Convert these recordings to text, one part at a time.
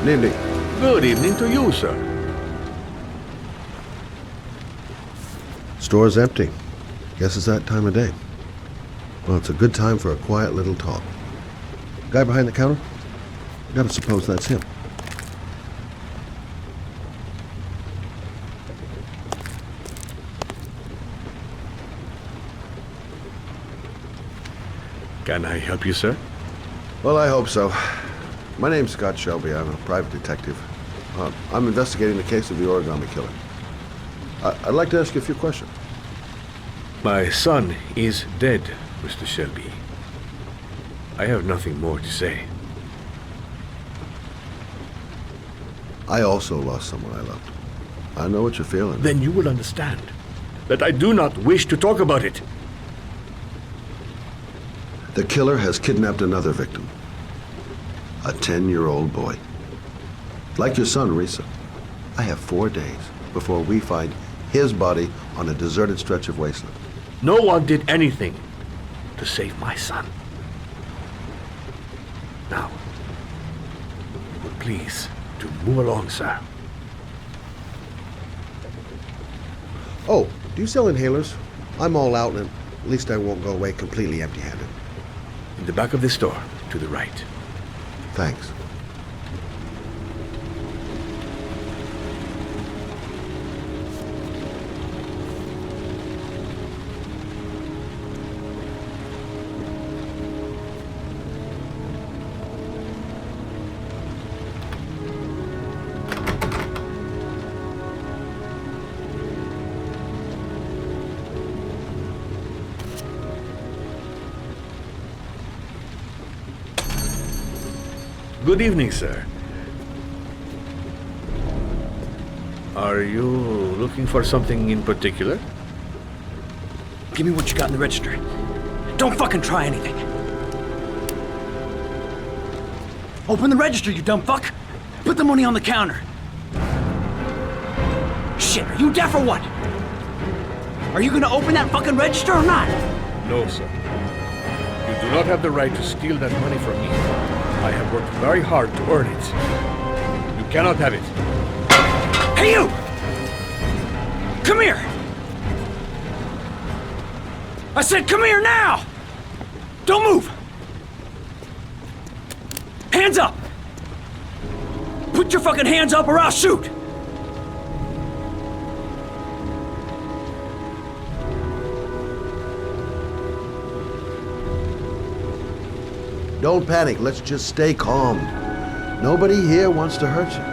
Good evening. Good evening to you, sir. Store's empty. Guess it's that time of day. Well, it's a good time for a quiet little talk. Guy behind the counter? Gotta suppose that's him. Can I help you, sir? Well, I hope so. My name's Scott Shelby. I'm a private detective. I'm investigating the case of the Origami Killer. I'd like to ask you a few questions. My son is dead, Mr. Shelby. I have nothing more to say. I also lost someone I loved. I know what you're feeling. Then you will understand that I do not wish to talk about it. The killer has kidnapped another victim. A 10-year-old boy. Like your son, Risa. I have 4 days before we find his body on a deserted stretch of wasteland. No one did anything to save my son. Now, please, to move along, sir. Oh, do you sell inhalers? I'm all out, and at least I won't go away completely empty-handed. In the back of the store, to the right. Thanks. Good evening, sir. Are you looking for something in particular? Give me what you got in the register. Don't fucking try anything. Open the register, you dumb fuck. Put the money on the counter. Shit, are you deaf or what? Are you gonna open that fucking register or not? No, sir. You do not have the right to steal that money from me. I have worked very hard to earn it. You cannot have it. Hey, you! Come here! I said come here now! Don't move! Hands up! Put your fucking hands up or I'll shoot! Don't panic. Let's just stay calm. Nobody here wants to hurt you.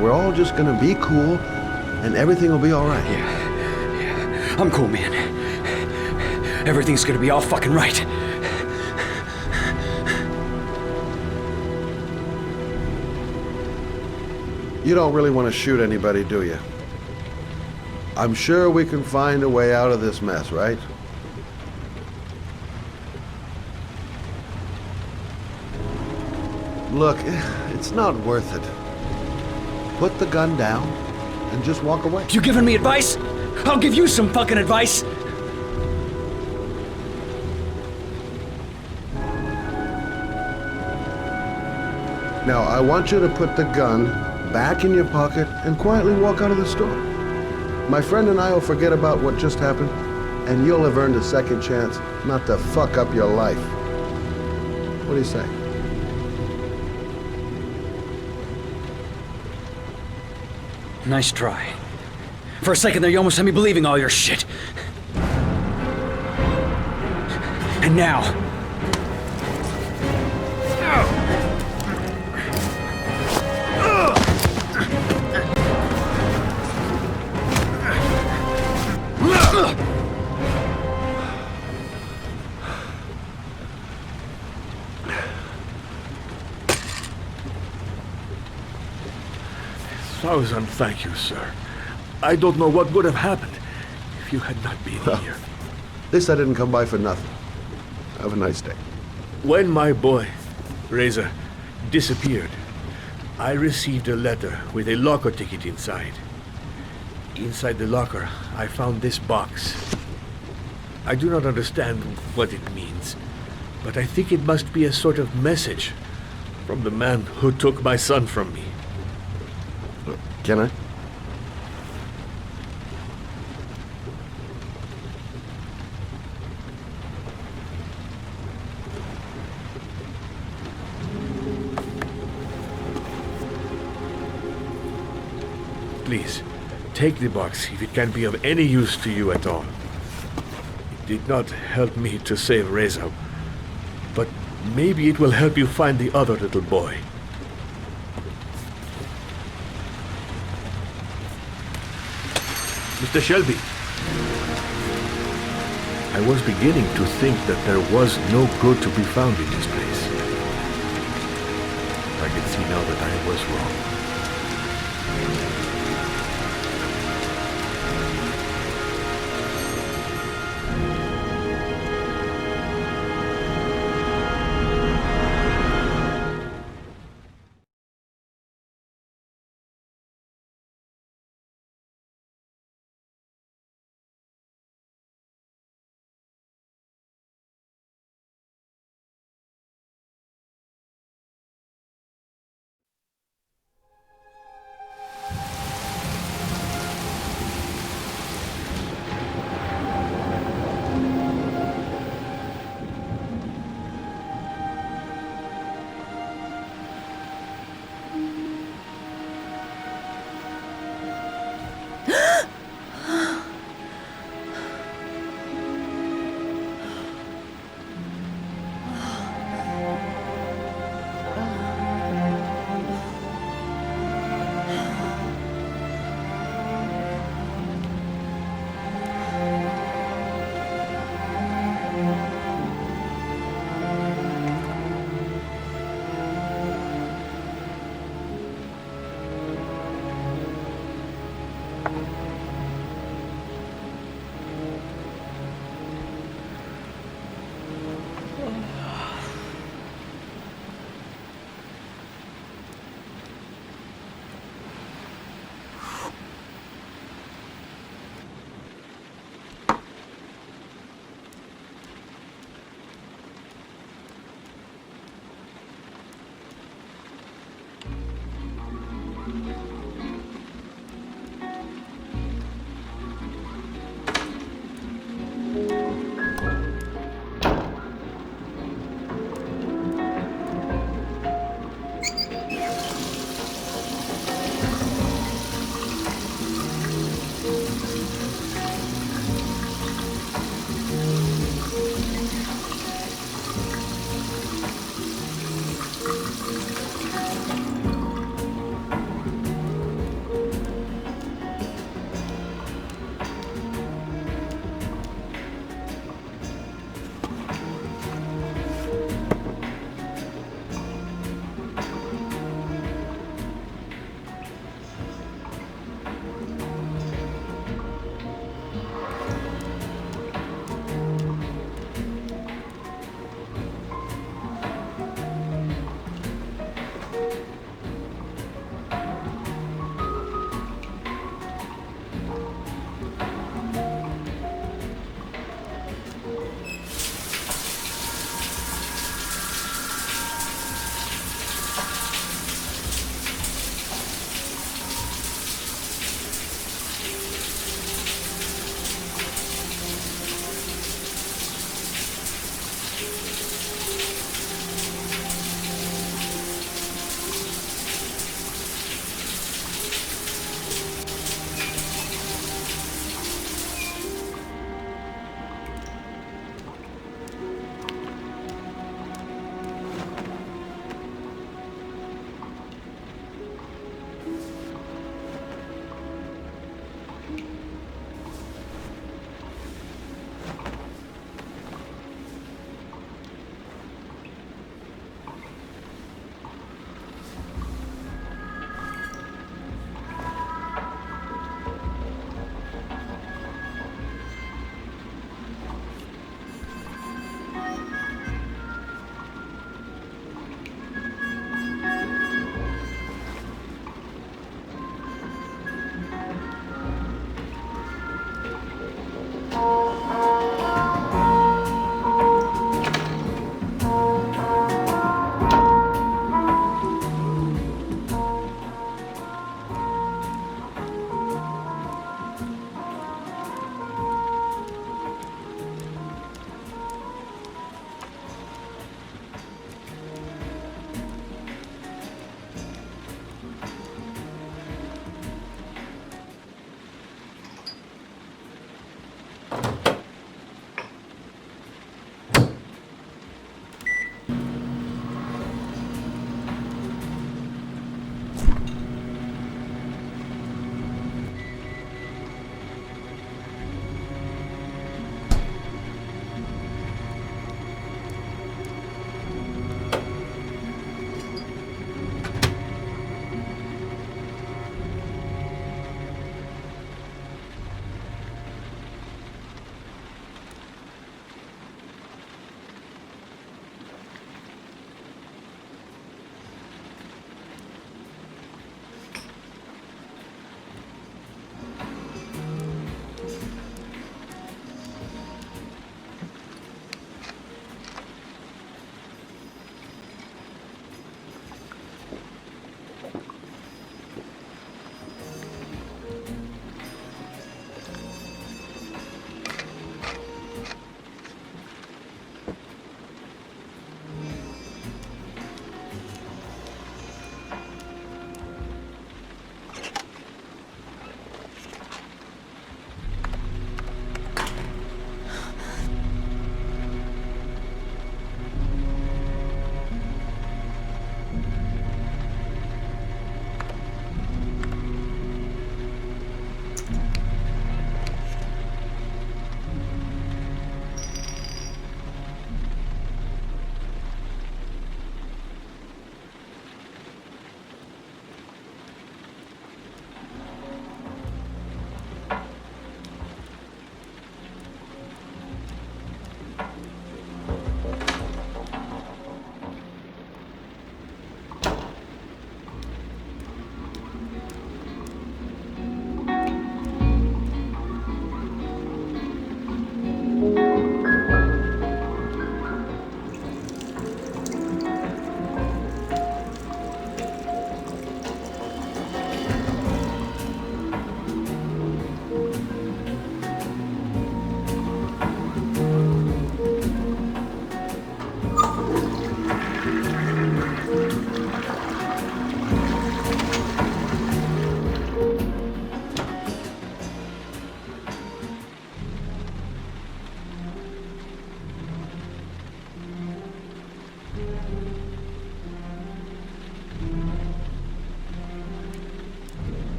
We're all just gonna be cool, and everything will be all right. Yeah. I'm cool, man. Everything's gonna be all fucking right. You don't really want to shoot anybody, do you? I'm sure we can find a way out of this mess, right? Look, it's not worth it. Put the gun down and just walk away. You giving me advice? I'll give you some fucking advice. Now, I want you to put the gun back in your pocket and quietly walk out of the store. My friend and I will forget about what just happened, and you'll have earned a second chance not to fuck up your life. What do you say? Nice try. For a second there, you almost had me believing all your shit. And now... Thousand thank you, sir. I don't know what would have happened if you had not been here. At least I didn't come by for nothing. Have a nice day. When my boy, Reza, disappeared, I received a letter with a locker ticket inside. Inside the locker, I found this box. I do not understand what it means, but I think it must be a sort of message From the man who took my son from me. Can I? Please, take the box if it can be of any use to you at all. It did not help me to save Reza, but maybe it will help you find the other little boy. Mr. Shelby. I was beginning to think that there was no good to be found in this place. I can see now that I was wrong.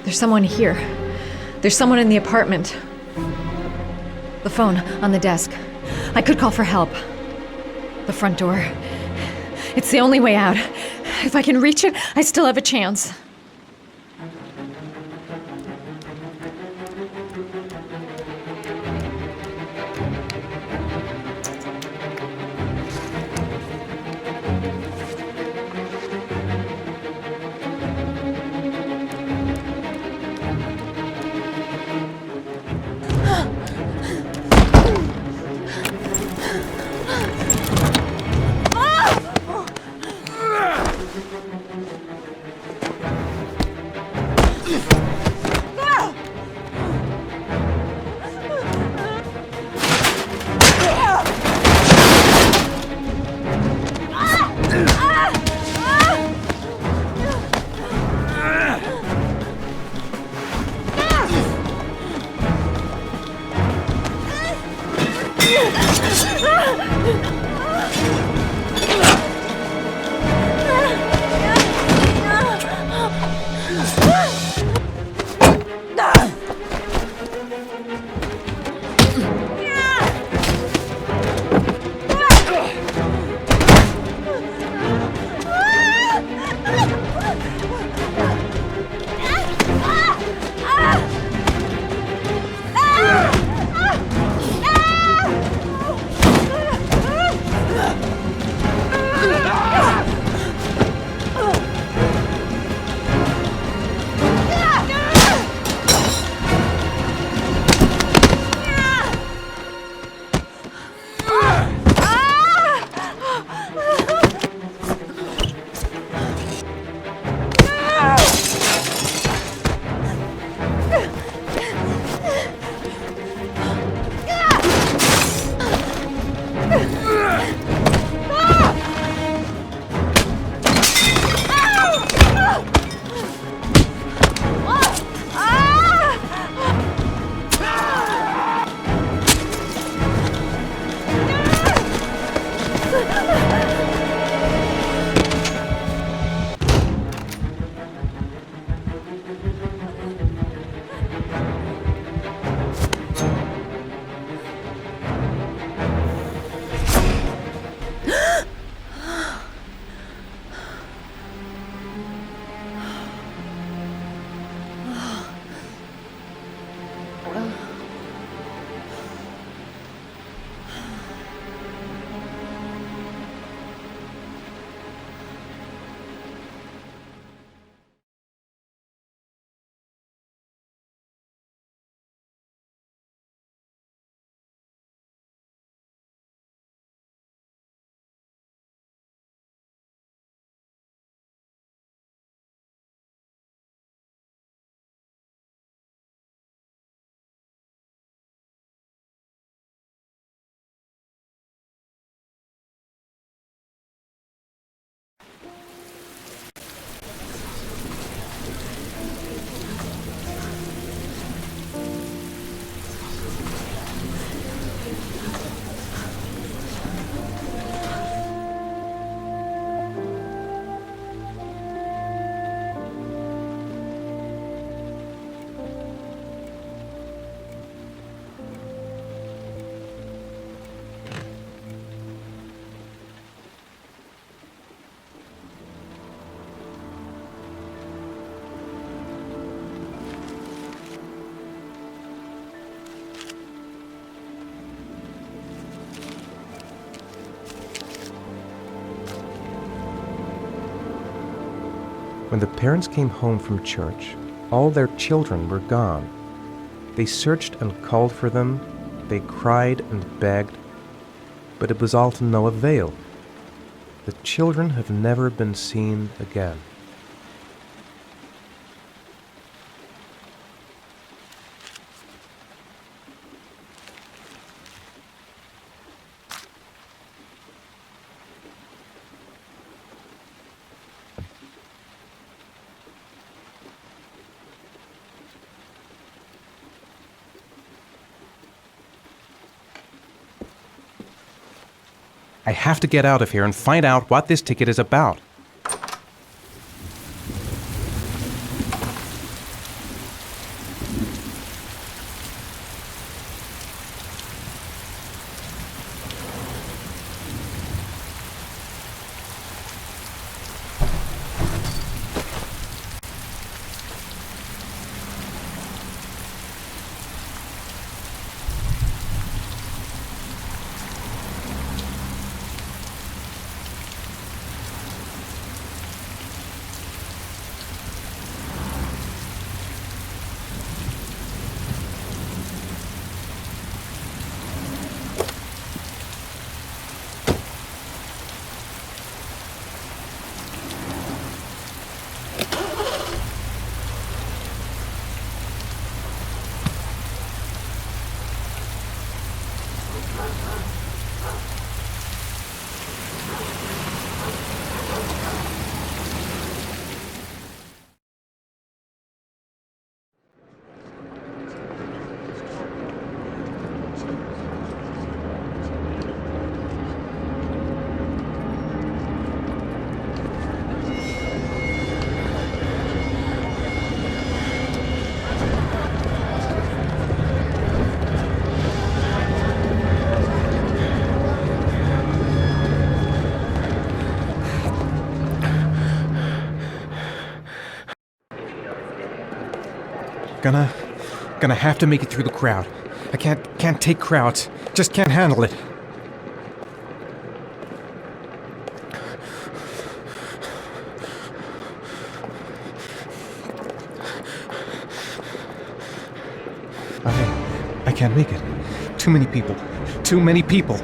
There's someone here. There's someone in the apartment. The phone on the desk. I could call for help. The front door. It's the only way out. If I can reach it, I still have a chance. When the parents came home from church, all their children were gone. They searched and called for them, they cried and begged, but it was all to no avail. The children have never been seen again. I have to get out of here and find out what this ticket is about. Gonna have to make it through the crowd. I can't take crowds. Just can't handle it. I can't make it. Too many people. Too many people.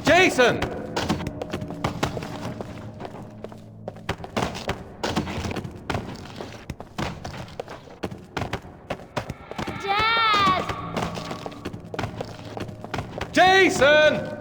Jason! Dad! Jason!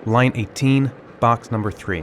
Line 18, box number 3.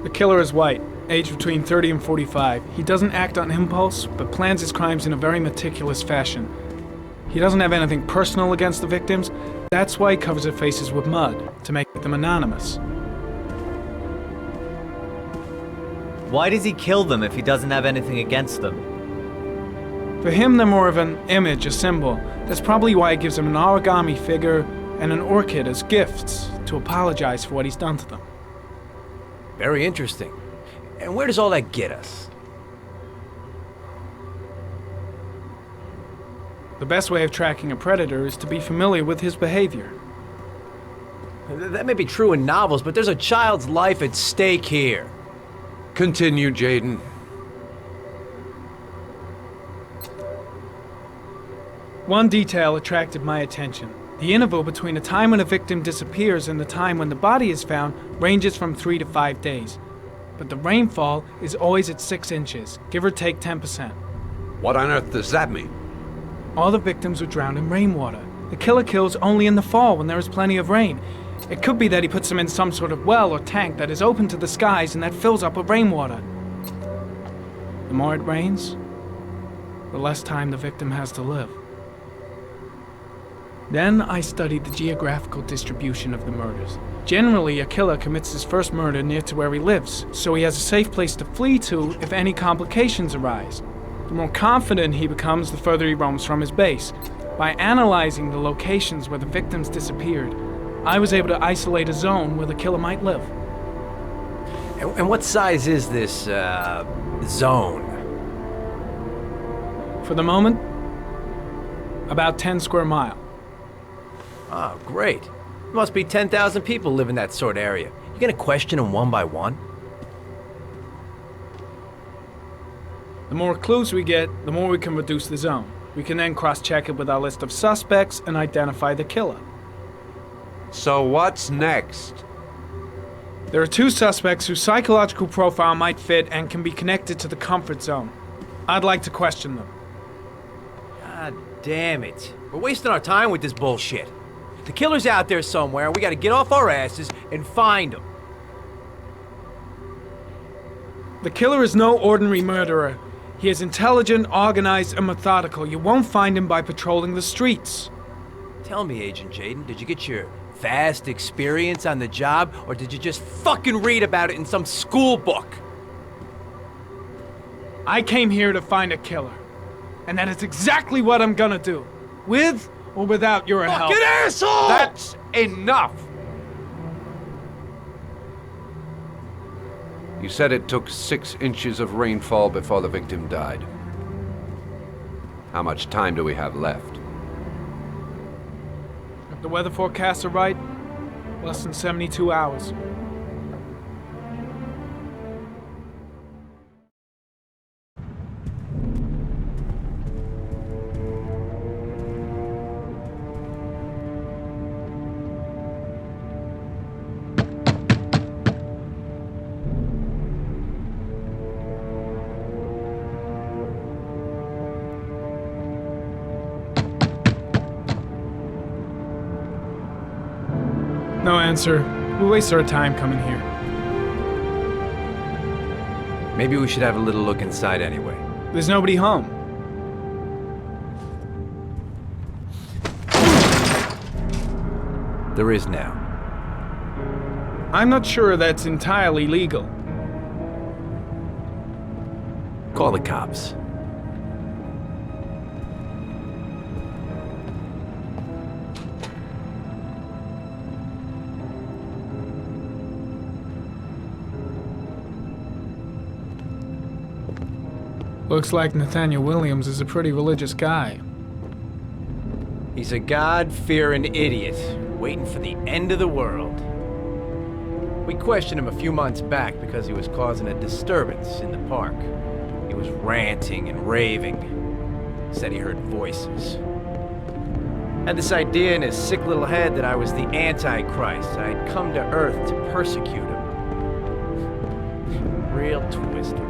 The killer is white, aged between 30 and 45. He doesn't act on impulse, but plans his crimes in a very meticulous fashion. He doesn't have anything personal against the victims. That's why he covers their faces with mud, to make them anonymous. Why does he kill them if he doesn't have anything against them? For him, they're more of an image, a symbol. That's probably why he gives them an origami figure and an orchid as gifts to apologize for what he's done to them. Very interesting. And where does all that get us? The best way of tracking a predator is to be familiar with his behavior. That may be true in novels, but there's a child's life at stake here. Continue, Jaden. One detail attracted my attention. The interval between the time when a victim disappears and the time when the body is found ranges from 3 to 5 days. But the rainfall is always at 6 inches, give or take 10%. What on earth does that mean? All the victims were drowned in rainwater. The killer kills only in the fall when there is plenty of rain. It could be that he puts them in some sort of well or tank that is open to the skies and that fills up with rainwater. The more it rains, the less time the victim has to live. Then I studied the geographical distribution of the murders. Generally, a killer commits his first murder near to where he lives, so he has a safe place to flee to if any complications arise. The more confident he becomes, the further he roams from his base. By analyzing the locations where the victims disappeared, I was able to isolate a zone where the killer might live. And what size is this, zone? For the moment, about 10 square miles. Oh, great. There must be 10,000 people live in that sort of area. You gonna question them one by one? The more clues we get, the more we can reduce the zone. We can then cross-check it with our list of suspects and identify the killer. So what's next? There are 2 suspects whose psychological profile might fit and can be connected to the comfort zone. I'd like to question them. God damn it. We're wasting our time with this bullshit. The killer's out there somewhere, and we gotta get off our asses and find him. The killer is no ordinary murderer. He is intelligent, organized, and methodical. You won't find him by patrolling the streets. Tell me, Agent Jaden, did you get your vast experience on the job, or did you just fucking read about it in some school book? I came here to find a killer. And that is exactly what I'm gonna do. With or without your help. Fucking asshole! That's enough! You said it took 6 inches of rainfall before the victim died. How much time do we have left? If the weather forecasts are right, less than 72 hours. No answer. We waste our time coming here. Maybe we should have a little look inside anyway. There's nobody home. There is now. I'm not sure that's entirely legal. Call the cops. Looks like Nathaniel Williams is a pretty religious guy. He's a God-fearing idiot, waiting for the end of the world. We questioned him a few months back because he was causing a disturbance in the park. He was ranting and raving. Said he heard voices. Had this idea in his sick little head that I was the Antichrist. I'd come to Earth to persecute him. Real twisted.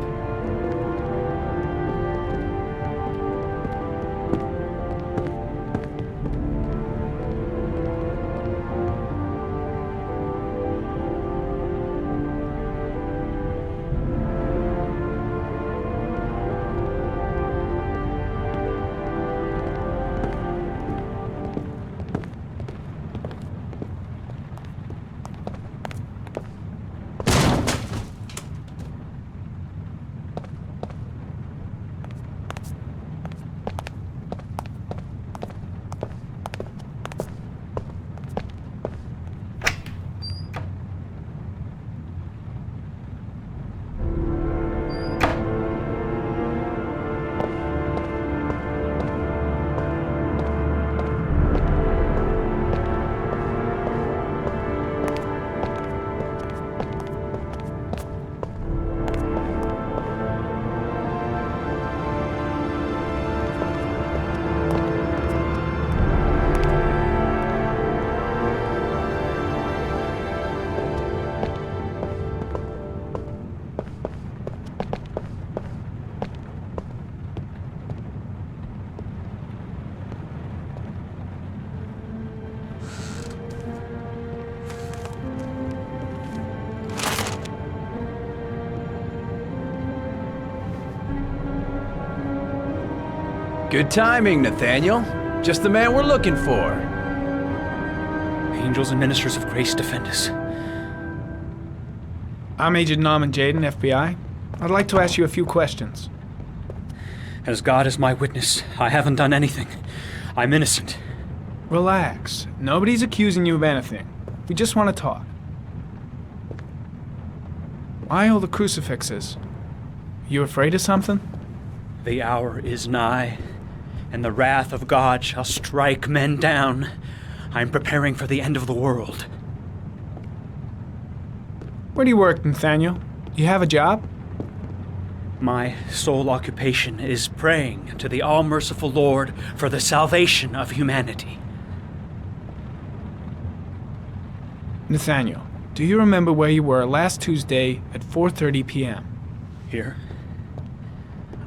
Good timing, Nathaniel. Just the man we're looking for. Angels and ministers of grace defend us. I'm Agent Norman Jaden, FBI. I'd like to ask you a few questions. As God is my witness, I haven't done anything. I'm innocent. Relax. Nobody's accusing you of anything. We just want to talk. Why all the crucifixes? You afraid of something? The hour is nigh, and the wrath of God shall strike men down. I'm preparing for the end of the world. Where do you work, Nathaniel? You have a job? My sole occupation is praying to the all-merciful Lord for the salvation of humanity. Nathaniel, do you remember where you were last Tuesday at 4:30 p.m.? Here?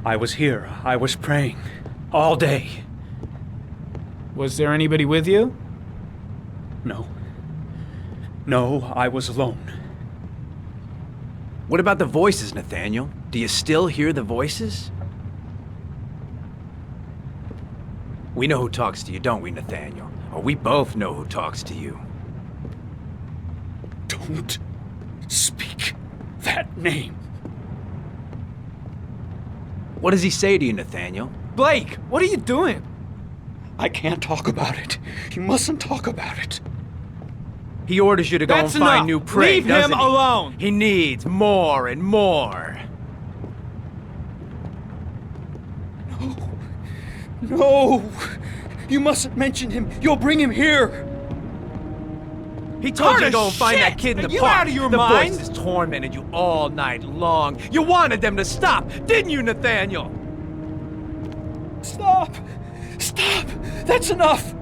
I was here. I was praying. All day. Was there anybody with you? No. No, I was alone. What about the voices, Nathaniel? Do you still hear the voices? We know who talks to you, don't we, Nathaniel? Or we both know who talks to you. Don't speak that name. What does he say to you, Nathaniel? Blake, what are you doing? I can't talk about it. You mustn't talk about it. He orders you to go That's and find enough. new prey, Leave doesn't him he? alone. He needs more and more. No! You mustn't mention him. You'll bring him here. He told you to Curtis, go and find shit! that kid in Are the you park. out of your the mind? voices tormented you all night long. You wanted them to stop, didn't you, Nathaniel? Stop! Stop! That's enough!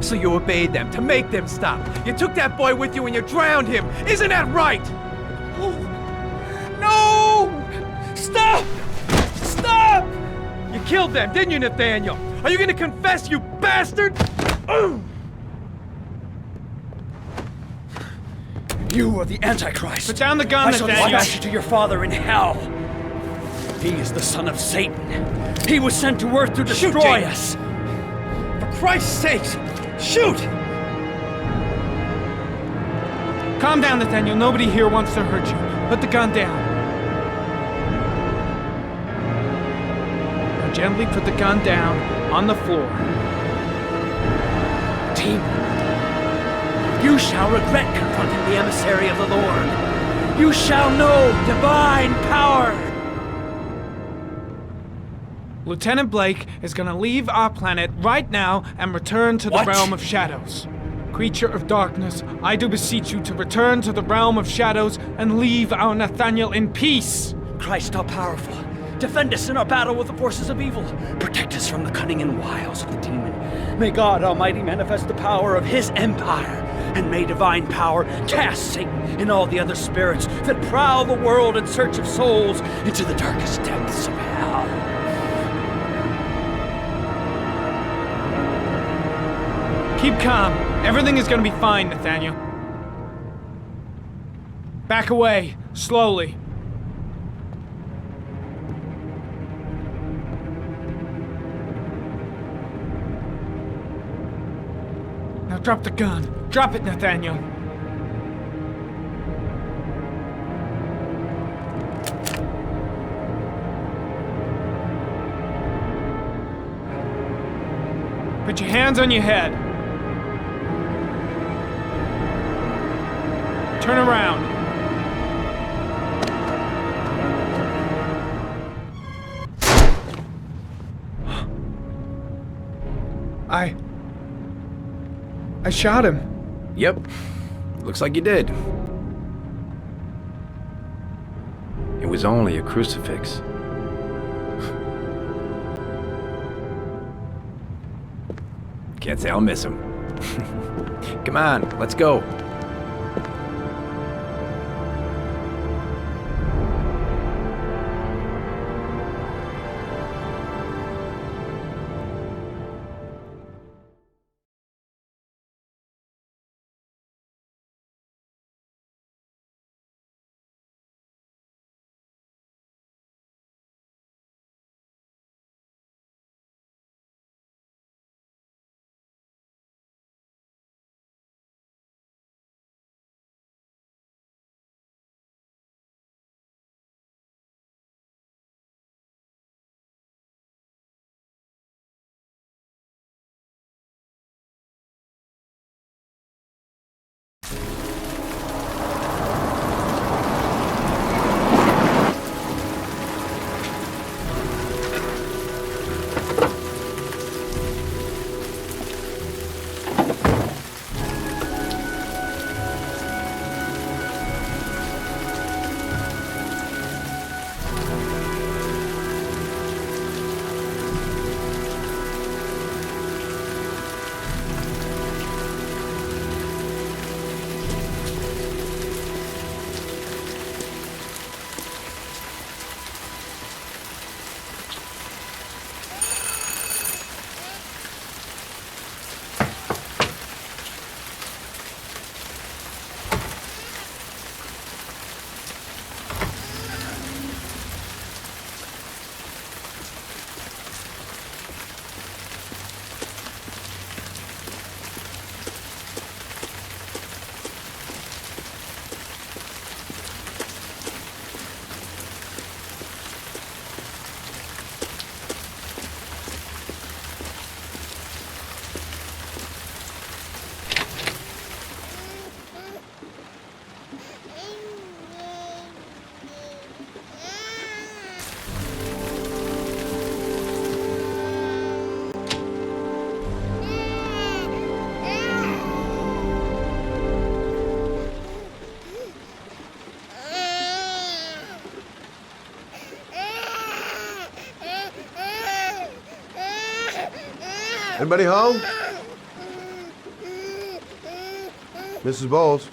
So you obeyed them to make them stop. You took that boy with you and you drowned him. Isn't that right? No! Stop! Stop! You killed them, didn't you, Nathaniel? Are you gonna confess, you bastard? You are the Antichrist. Put down the gun, I shall Nathaniel. dispatch you to your father in hell. He is the son of Satan. He was sent to earth to destroy us. For Christ's sake, shoot! Calm down, Nathaniel. Nobody here wants to hurt you. Put the gun down. Now gently put the gun down on the floor. Team, you shall regret confronting the emissary of the Lord. You shall know divine power. Lieutenant Blake is gonna leave our planet right now and return to the What? realm of shadows. Creature of darkness, I do beseech you to return to the realm of shadows and leave our Nathaniel in peace. Christ all powerful, defend us in our battle with the forces of evil. Protect us from the cunning and wiles of the demon. May God Almighty manifest the power of his empire, and may divine power cast Satan and all the other spirits that prowl the world in search of souls into the darkest depths of hell. Keep calm. Everything is gonna be fine, Nathaniel. Back away, slowly. Now drop the gun. Drop it, Nathaniel. Put your hands on your head. Turn around. I shot him. Yep. Looks like you did. It was only a crucifix. Can't say I'll miss him. Come on, let's go. Anybody home? Mrs. Bowles?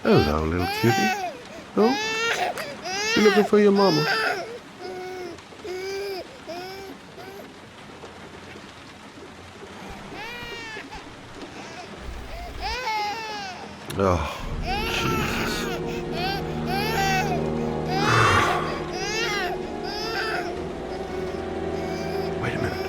Hello, little cutie. Oh, you looking for your mama? Oh, Jesus. Wait a minute.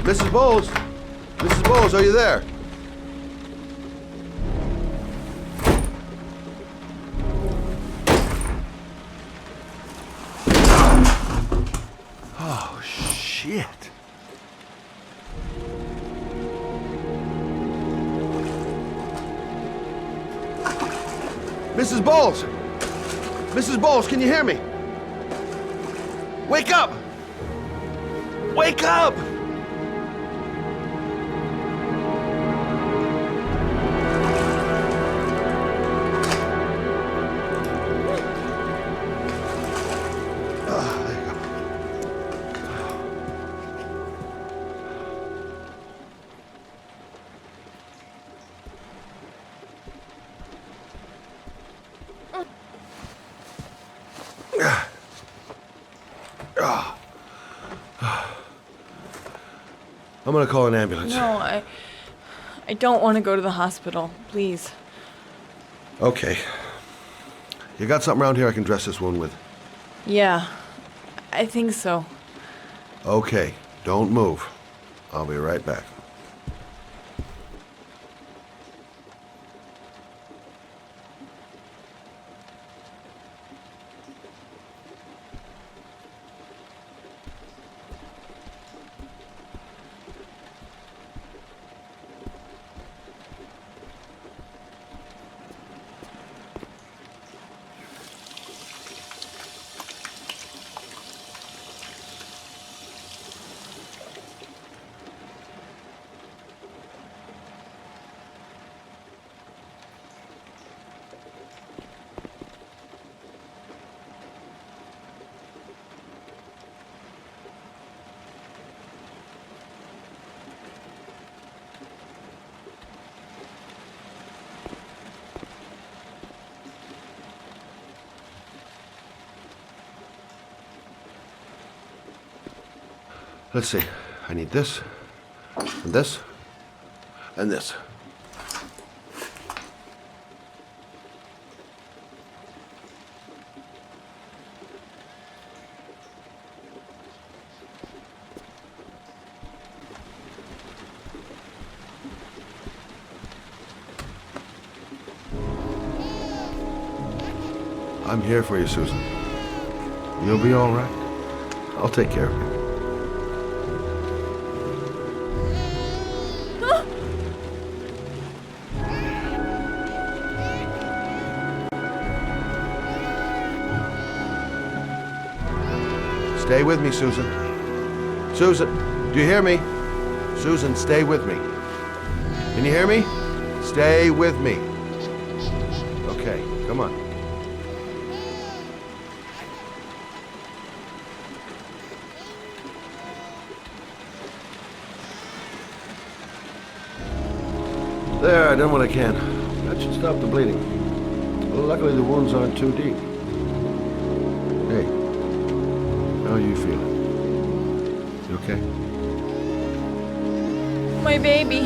Mrs. Bowles? Mrs. Bowles, are you there? Oh, shit. Mrs. Bowles! Mrs. Bowles, can you hear me? Wake up! Wake up! I'm gonna call an ambulance. No, I don't want to go to the hospital. Please. Okay. You got something around here I can dress this wound with? Yeah, I think so. Okay, don't move. I'll be right back. Let's see. I need this, and this, and this. I'm here for you, Susan. You'll be all right. I'll take care of you. Stay with me, Susan. Susan, do you hear me? Susan, stay with me. Can you hear me? Stay with me. Okay, come on. There, I done what I can. That should stop the bleeding. Well, luckily the wounds aren't too deep. Hey, how are you feeling? You okay? My baby.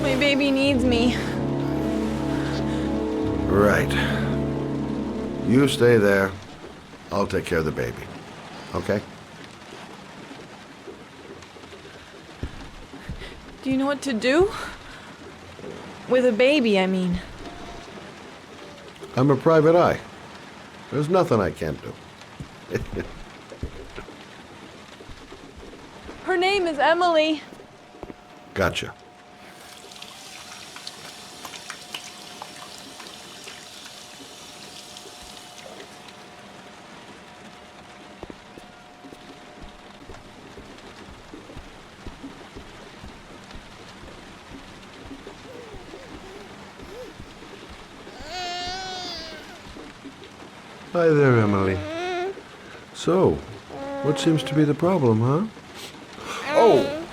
My baby needs me. Right. You stay there. I'll take care of the baby. Okay? Do you know what to do? With a baby, I mean. I'm a private eye. There's nothing I can't do. Her name is Emily. Gotcha. Hi there, Emily. So, what seems to be the problem, huh? Oh!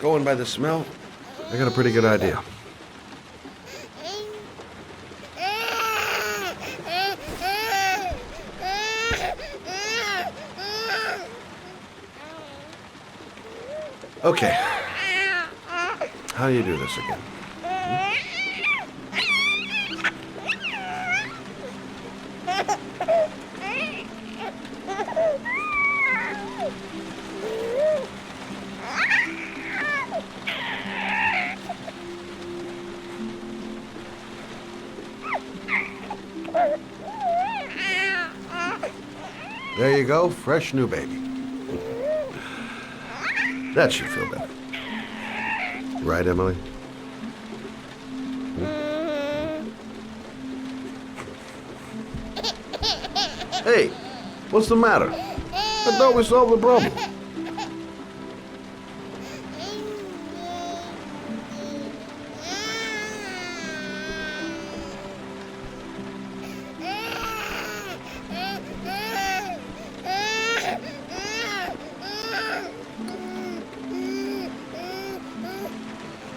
Going by the smell, I got a pretty good idea. Okay. How do you do this again? There you go, fresh new baby. That should feel better. Right, Emily? Hey, what's the matter? I thought we solved the problem.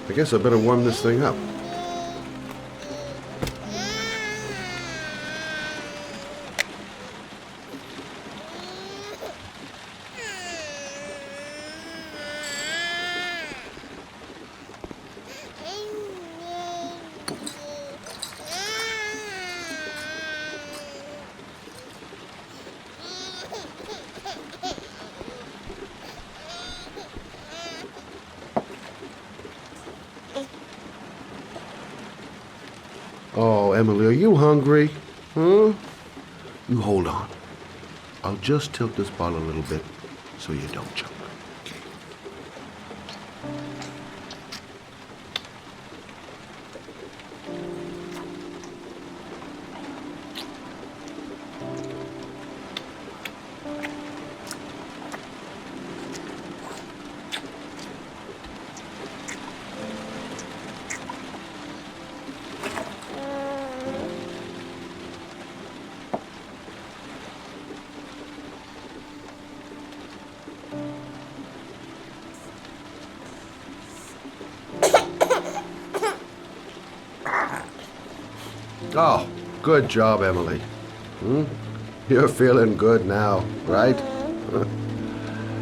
I guess I better warm this thing up. Oh, Emily, are you hungry? Huh? You hold on. I'll just tilt this bottle a little bit so you don't choke. Okay. Oh, good job, Emily. You're feeling good now, right?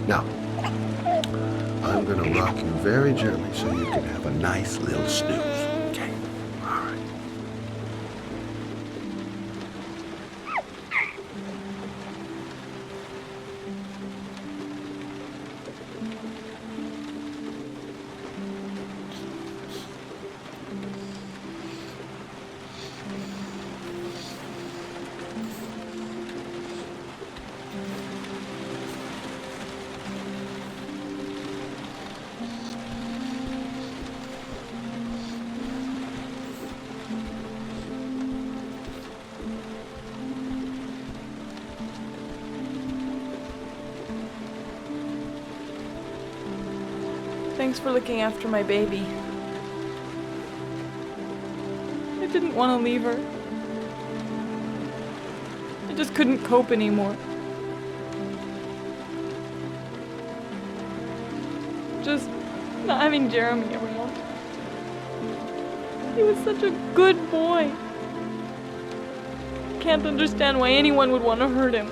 Now, I'm gonna rock you very gently so you can have a nice little snooze. Okay? All right. Thanks for looking after my baby. I didn't want to leave her. I just couldn't cope anymore. Just not having Jeremy around. He was such a good boy. I can't understand why anyone would want to hurt him.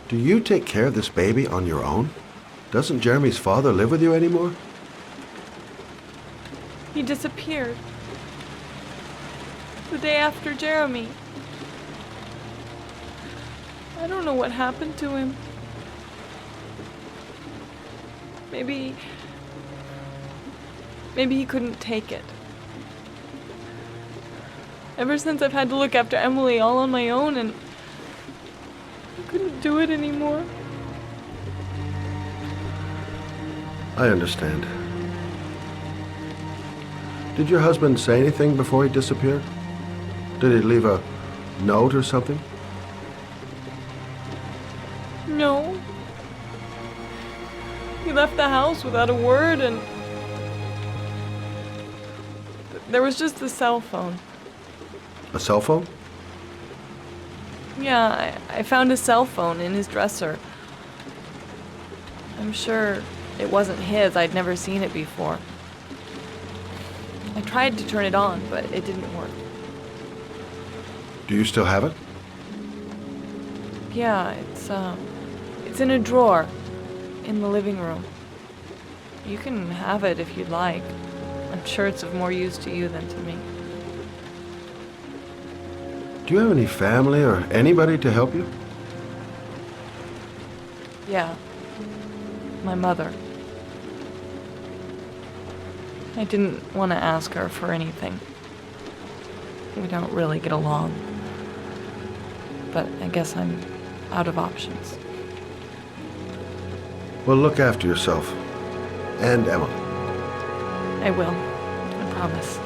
Do you take care of this baby on your own? Doesn't Jeremy's father live with you anymore? He disappeared. The day after Jeremy. I don't know what happened to him. Maybe he couldn't take it. Ever since I've had to look after Emily all on my own, and I couldn't do it anymore. I understand. Did your husband say anything before he disappeared? Did he leave a note or something? No. He left the house without a word, and there was just the cell phone. A cell phone? Yeah, I found a cell phone in his dresser. I'm sure it wasn't his. I'd never seen it before. I tried to turn it on, but it didn't work. Do you still have it? Yeah, it's in a drawer in the living room. You can have it if you'd like. I'm sure it's of more use to you than to me. Do you have any family or anybody to help you? Yeah. My mother. I didn't want to ask her for anything. We don't really get along. But I guess I'm out of options. Well, look after yourself. And Emily. I will. I promise.